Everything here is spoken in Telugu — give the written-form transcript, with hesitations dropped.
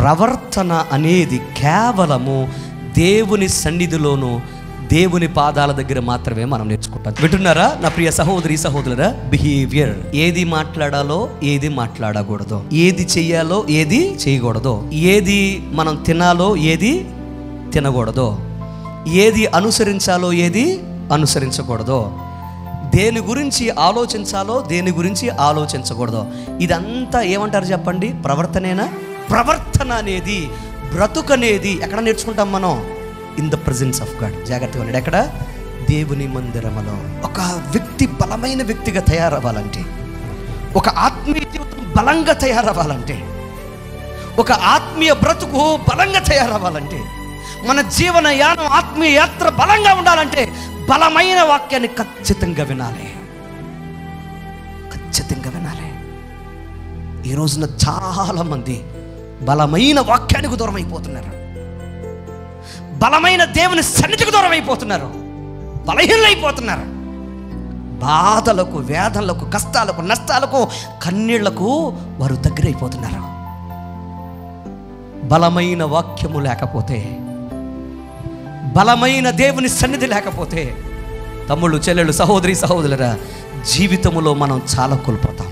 ప్రవర్తన అనేది కేవలము దేవుని సన్నిధిలోను దేవుని పాదాల దగ్గర మాత్రమే మనం నేర్చుకుంటాం. వింటున్నారా నా ప్రియ సహోదరి సహోదరురా? బిహేవియర్, ఏది మాట్లాడాలో ఏది మాట్లాడకూడదో, ఏది చెయ్యాలో ఏది చేయకూడదో, ఏది మనం తినాలో ఏది తినకూడదో, ఏది అనుసరించాలో ఏది అనుసరించకూడదో, దేని గురించి ఆలోచించాలో దేని గురించి ఆలోచించకూడదో, ఇదంతా ఏమంటారు చెప్పండి? ప్రవర్తనేనా? ప్రవర్తన అనేది, బ్రతుకనేది ఎక్కడ నేర్చుకుంటాం మనం? In the presence of God. జాగ్రత్తగా ఉన్నాడు. ఎక్కడ? దేవుని మందిరములో. ఒక వ్యక్తి బలమైన వ్యక్తిగా తయారవ్వాలంటే, ఒక ఆత్మీయ జీవితం బలంగా తయారవ్వాలంటే, ఒక ఆత్మీయ బ్రతుకు బలంగా తయారవ్వాలంటే, మన జీవన యానం ఆత్మీయ యాత్ర బలంగా ఉండాలంటే బలమైన వాక్యాన్ని ఖచ్చితంగా వినాలి. ఖచ్చితంగా వినాలి. ఈ రోజున చాలామంది బలమైన వాక్యానికి దూరం అయిపోతున్నారు, బలమైన దేవుని సన్నిధికి దూరం అయిపోతున్నారు, బలహీనైపోతున్నారు. బాధలకు, వేదనలకు, కష్టాలకు, నష్టాలకు, కన్నీళ్లకు వారు దగ్గరైపోతున్నారు. బలమైన వాక్యము లేకపోతే, బలమైన దేవుని సన్నిధి లేకపోతే, తమ్ముళ్ళు చెల్లెళ్ళు సహోదరి సహోదరురా, జీవితంలో మనం చాలా కోల్పోతాం.